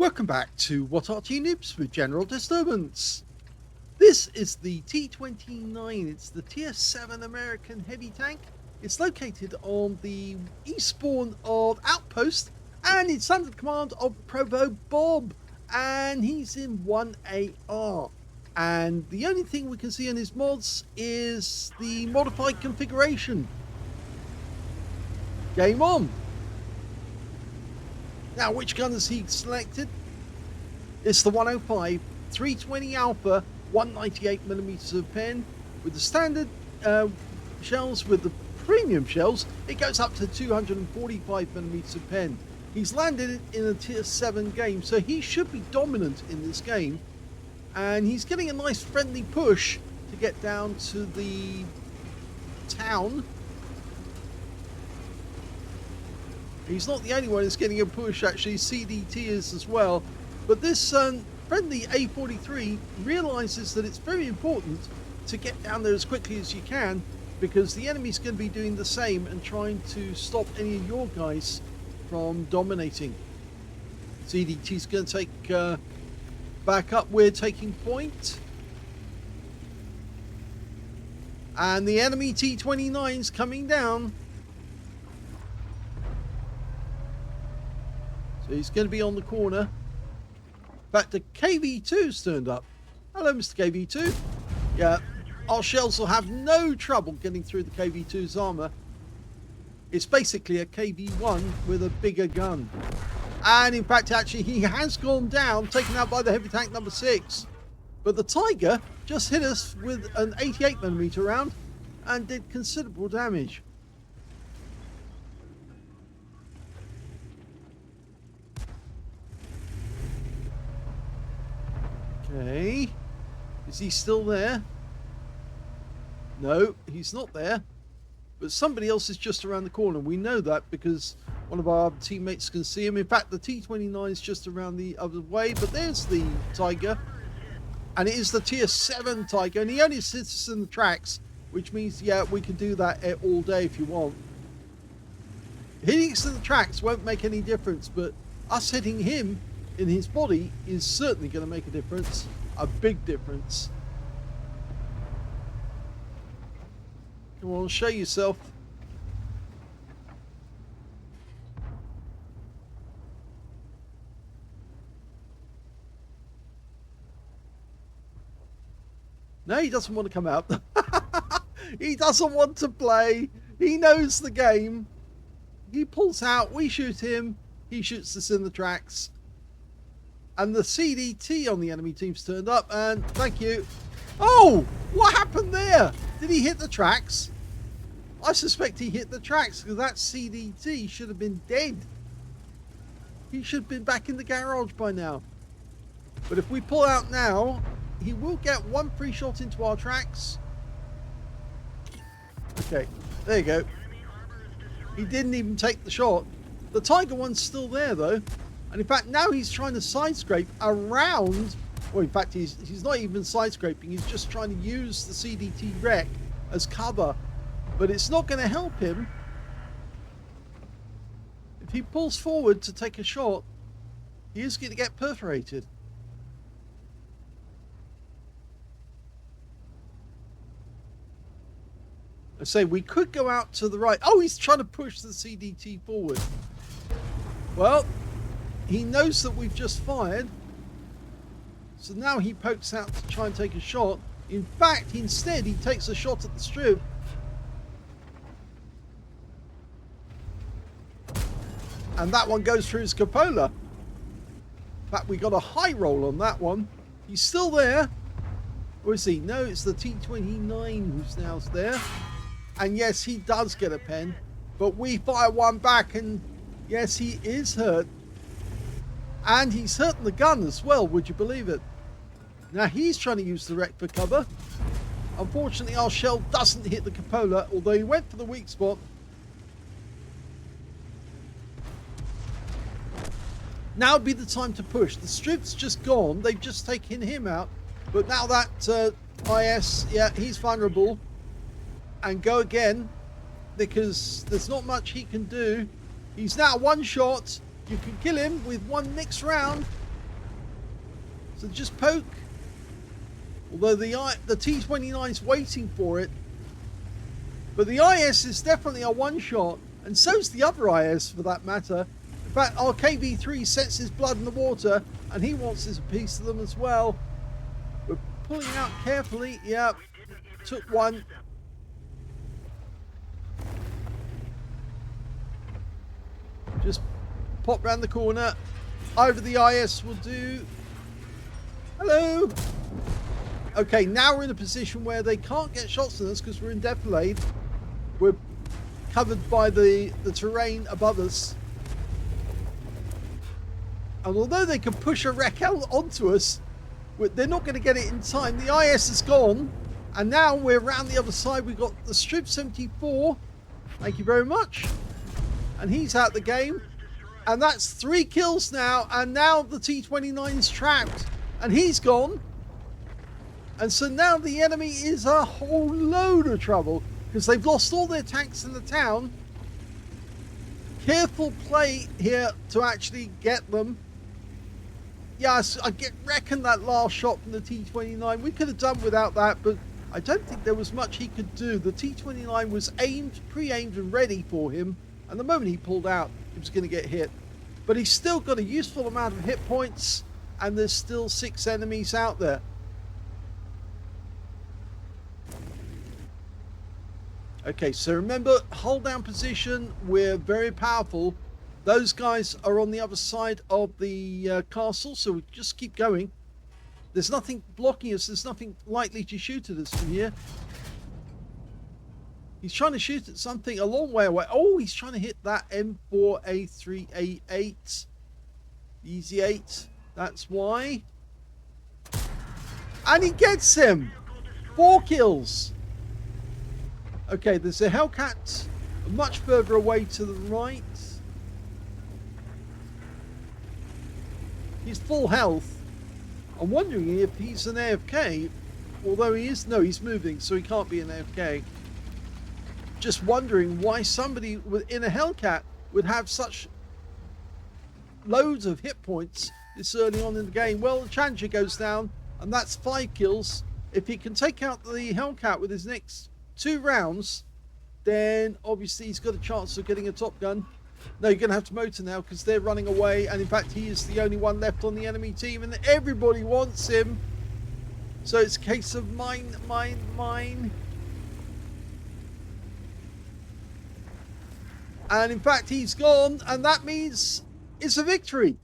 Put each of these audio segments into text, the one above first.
Welcome back to What Arty Noobs with General Disturbance. This is the T29, it's the Tier 7 American heavy tank. It's located on the eastbourne of Outpost and it's under the command of ProvoBob, and he's in 1AR. And the only thing we can see in his mods is the modified configuration. Game on! Now, which gun has he selected? It's the 105 320 Alpha 198mm of pen with the standard shells. With the premium shells, it goes up to 245mm of pen. He's landed in a tier 7 game, so he should be dominant in this game. And he's getting a nice friendly push to get down to the town. He's not the only one that's getting a push, actually. CDT is as well. But this friendly A43 realizes that it's very important to get down there as quickly as you can, because the enemy's going to be doing the same and trying to stop any of your guys from dominating. CDT's going to take back up. We're taking point. And the enemy T29's coming down. So he's going to be on the corner. In fact, the KV2's turned up. Hello, Mr. KV2. Yeah, our shells will have no trouble getting through the KV2's armor. It's basically a KV1 with a bigger gun. And in fact, actually, he has gone down, taken out by the heavy tank number 6. But the Tiger just hit us with an 88mm round and did considerable damage. Okay, is he still there? No, he's not there. But somebody else is just around the corner. We know that because one of our teammates can see him. In fact, the T29 is just around the other way. But there's the Tiger. And it is the Tier 7 Tiger. And he only sits in the tracks, which means, yeah, we can do that all day if you want. Hitting us in the tracks won't make any difference. But us hitting him in his body is certainly going to make a difference. A big difference. Come on, show yourself. No, he doesn't want to come out. He doesn't want to play. He knows the game. He pulls out, we shoot him, he shoots us in the tracks. And the CDT on the enemy team's turned up, and thank you. Oh, what happened there? Did he hit the tracks? I suspect he hit the tracks, because that CDT should have been dead. He should have been back in the garage by now. But if we pull out now, he will get one free shot into our tracks. Okay, there you go. He didn't even take the shot. The Tiger one's still there though. And in fact, now he's trying to side scrape around. Well, in fact, he's not even side scraping. He's just trying to use the CDT wreck as cover. But it's not going to help him. If he pulls forward to take a shot, he is going to get perforated. I say we could go out to the right. Oh, he's trying to push the CDT forward. Well, he knows that we've just fired. So now he pokes out to try and take a shot. In fact, instead, he takes a shot at the strip. And that one goes through his cupola. In fact, we got a high roll on that one. He's still there. Or is he? No, it's the T29 who's now there. And yes, he does get a pen. But we fire one back and yes, he is hurt. And he's hurting the gun as well, would you believe it? Now he's trying to use the wreck for cover. Unfortunately, our shell doesn't hit the cupola, although he went for the weak spot. Now would be the time to push. The strip's just gone. They've just taken him out. But now that IS, yeah, he's vulnerable. And go again, because there's not much he can do. He's now one shot. You can kill him with one next round. So just poke. Although the T29 is waiting for it. But the IS is definitely a one-shot. And so's the other IS for that matter. In fact, our KV3 senses blood in the water. And he wants his piece of them as well. We're pulling out carefully. Yeah, took one. Just pop round the corner. Over the IS will do. Hello. Okay, now we're in a position where they can't get shots on us because we're in defilade. We're covered by the terrain above us. And although they can push a wreck out onto us, they're not going to get it in time. The IS is gone. And now we're around the other side. We've got the Strip 74. Thank you very much. And he's out the game. And that's 3 kills now. And now the T29 is trapped. And he's gone. And so now the enemy is a whole load of trouble. Because they've lost all their tanks in the town. Careful play here to actually get them. Yes, I reckon that last shot from the T29. We could have done without that. But I don't think there was much he could do. The T29 was aimed, pre-aimed and ready for him. And the moment he pulled out, he was going to get hit. But he's still got a useful amount of hit points. And there's still 6 enemies out there. Okay, so remember, hold down position. We're very powerful. Those guys are on the other side of the castle. So we just keep going. There's nothing blocking us. There's nothing likely to shoot at us from here. He's trying to shoot at something a long way away. Oh, he's trying to hit that M4A3A8. Easy 8. That's why. And he gets him. 4 kills. Okay, there's a Hellcat much further away to the right. He's full health. I'm wondering if he's an AFK. Although he is. No, he's moving, so he can't be an AFK. Just wondering why somebody in a Hellcat would have such loads of hit points this early on in the game. Well, the Challenger goes down, and that's 5 kills. If he can take out the Hellcat with his next 2 rounds, then obviously he's got a chance of getting a Top Gun. No, you're going to have to motor now because they're running away, and in fact he is the only one left on the enemy team, and everybody wants him. So it's a case of mine. And in fact, he's gone, and that means it's a victory.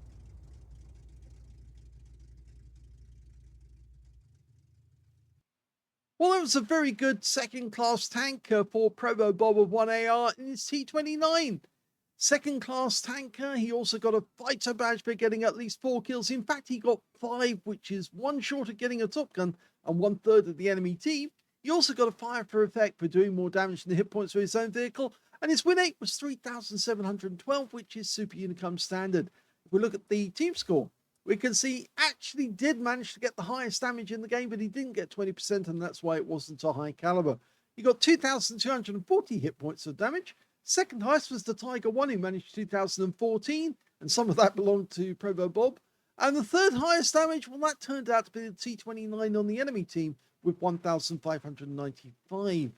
Well, that was a very good second-class tanker for ProvoBob of 1AR in his T29. Second-class tanker. He also got a fighter badge for getting at least 4 kills. In fact, he got 5, which is 1 short of getting a Top Gun and 1/3 of the enemy team. He also got a fire for effect for doing more damage than the hit points for his own vehicle. And his win rate was 3,712, which is Super Unicum standard. If we look at the team score, we can see he actually did manage to get the highest damage in the game, but he didn't get 20%, and that's why it wasn't a high caliber. He got 2,240 hit points of damage. Second highest was the Tiger 1, who managed 2,014, and some of that belonged to ProvoBob. And the third highest damage, well, that turned out to be the T29 on the enemy team with 1,595.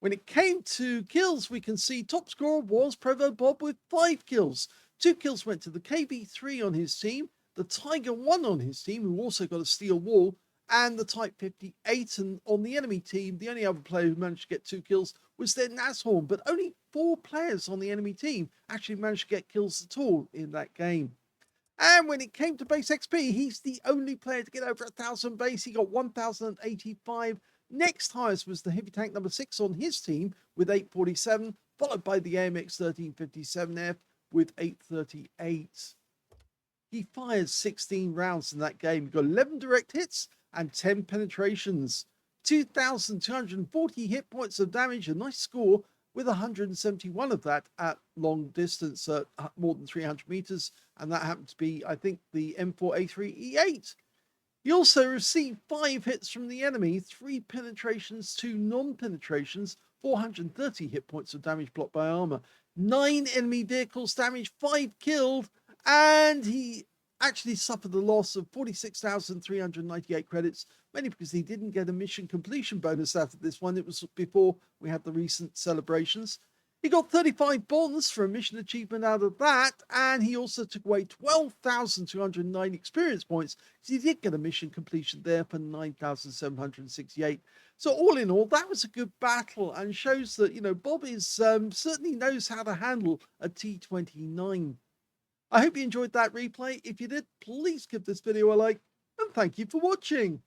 When it came to kills, we can see top scorer was ProvoBob with 5 kills. 2 kills went to the KV3 on his team, the Tiger 1 on his team, who also got a steel wall, and the Type 58. And on the enemy team, the only other player who managed to get 2 kills was their Nashorn, but only 4 players on the enemy team actually managed to get kills at all in that game. And when it came to base XP, he's the only player to get over 1,000 base. He got 1,085. Next highest was the heavy tank number 6 on his team with 847, followed by the AMX 1357F with 838. He fired 16 rounds in that game. He got 11 direct hits and 10 penetrations. 2,240 hit points of damage, a nice score, with 171 of that at long distance, more than 300 meters. And that happened to be, I think, the M4A3E8. He also received 5 hits from the enemy, 3 penetrations, 2 non-penetrations, 430 hit points of damage blocked by armor, 9 enemy vehicles damaged, 5 killed, and he actually suffered a loss of 46,398 credits, mainly because he didn't get a mission completion bonus out of this one. It was before we had the recent celebrations. He got 35 bonds for a mission achievement out of that, and he also took away 12,209 experience points because he did get a mission completion there for 9,768. So all in all, that was a good battle and shows that, Bob is certainly knows how to handle a T29. I hope you enjoyed that replay. If you did, please give this video a like, and thank you for watching.